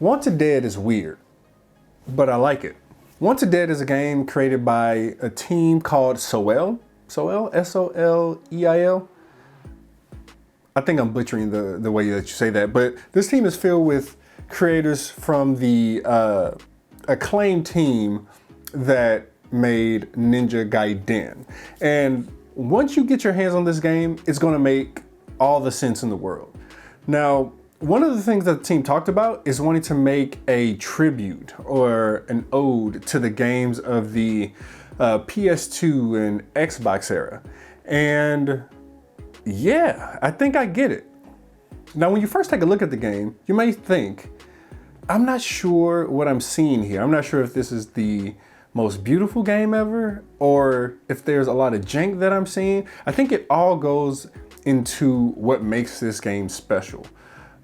Wanted Dead is weird, but I like it. Wanted Dead is a game created by a team called Soleil, S-O-L-E-I-L. I think I'm butchering the way that you say that, but this team is filled with creators from the acclaimed team that made Ninja Gaiden. And once you get your hands on this game, it's gonna make all the sense in the world. Now, one of the things that the team talked about is wanting to make a tribute or an ode to the games of the PS2 and Xbox era. And yeah, I think I get it. Now, when you first take a look at the game, you may think, I'm not sure what I'm seeing here. I'm not sure if this is the most beautiful game ever or if there's a lot of jank that I'm seeing. I think it all goes into what makes this game special.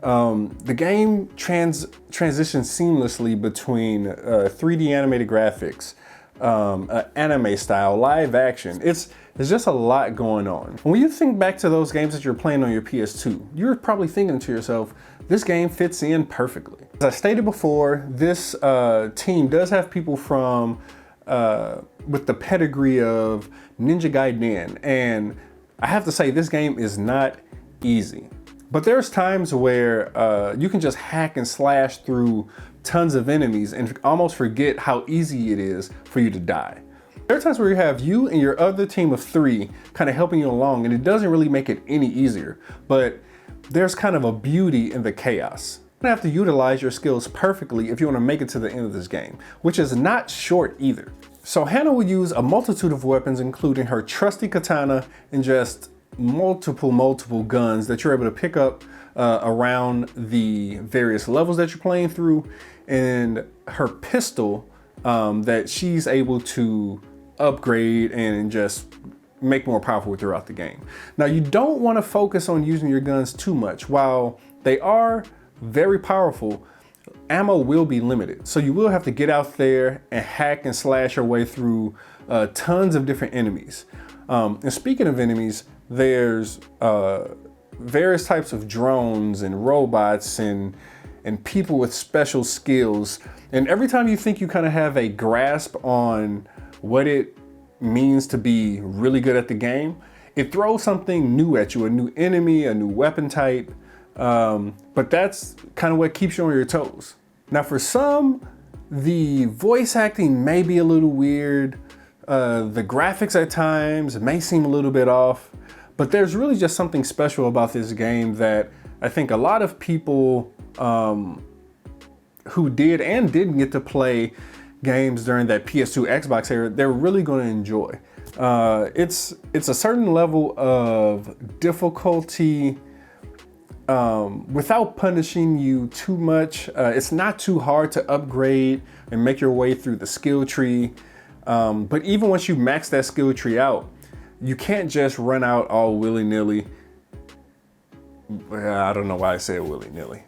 The game transitions seamlessly between 3D animated graphics, anime style, live action. It's just a lot going on. When you think back to those games that you're playing on your PS2, you're probably thinking to yourself, this game fits in perfectly. As I stated before, this team does have people from with the pedigree of Ninja Gaiden, and I have to say this game is not easy. But there's times where you can just hack and slash through tons of enemies and almost forget how easy it is for you to die. There are times where you have you and your other team of 3 kind of helping you along, and it doesn't really make it any easier, but there's kind of a beauty in the chaos. You have to utilize your skills perfectly if you want to make it to the end of this game, which is not short either. So Hannah will use a multitude of weapons, including her trusty katana and just multiple guns that you're able to pick up around the various levels that you're playing through, and her pistol that she's able to upgrade and just make more powerful throughout the game. Now, you don't want to focus on using your guns too much. While they are very powerful, ammo will be limited. So you will have to get out there and hack and slash your way through tons of different enemies. And speaking of enemies, there's various types of drones and robots and people with special skills. And every time you think you kind of have a grasp on what it means to be really good at the game, it throws something new at you, a new enemy, a new weapon type. But that's kind of what keeps you on your toes. Now, for some, the voice acting may be a little weird. The graphics at times may seem a little bit off, but there's really just something special about this game that I think a lot of people who did and didn't get to play games during that PS2 Xbox era, they're really going to enjoy. It's a certain level of difficulty without punishing you too much. It's not too hard to upgrade and make your way through the skill tree. But even once you max that skill tree out, you can't just run out all willy-nilly. I don't know why I say willy-nilly.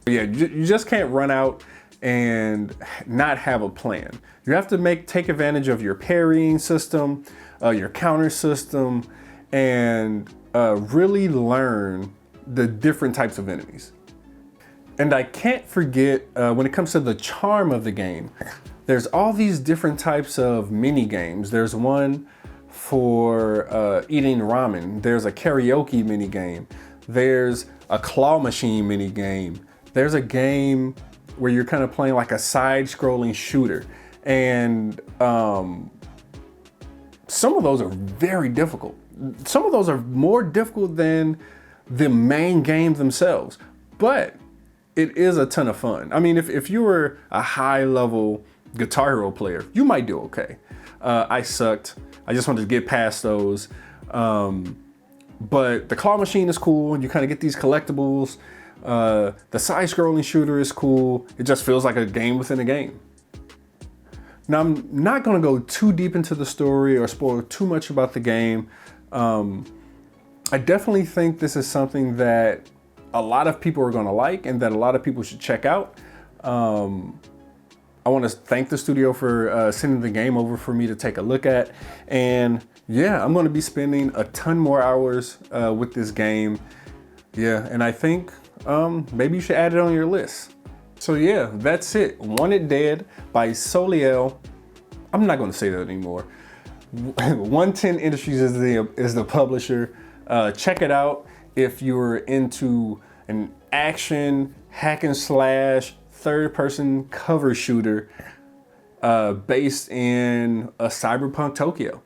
Yeah, you just can't run out and not have a plan. You have to take advantage of your parrying system, your counter system, and really learn the different types of enemies. And I can't forget, when it comes to the charm of the game, there's all these different types of mini games. There's one for eating ramen. There's a karaoke mini game. There's a claw machine mini game. There's a game where you're kind of playing like a side-scrolling shooter. And some of those are very difficult. Some of those are more difficult than the main games themselves, but it is a ton of fun. I mean, if you were a high-level Guitar Hero player, you might do okay. I sucked. I just wanted to get past those. But the claw machine is cool. You kind of get these collectibles. The side-scrolling shooter is cool. It just feels like a game within a game. Now, I'm not going to go too deep into the story or spoil too much about the game. I definitely think this is something that a lot of people are going to like and that a lot of people should check out. I want to thank the studio for sending the game over for me to take a look at. And yeah, I'm going to be spending a ton more hours with this game. Yeah, and I think maybe you should add it on your list. So yeah, that's it. Wanted Dead by Soliel. I'm not going to say that anymore. 110 Industries is the publisher. Check it out if you're into an action, hack and slash, third-person cover shooter based in a cyberpunk Tokyo.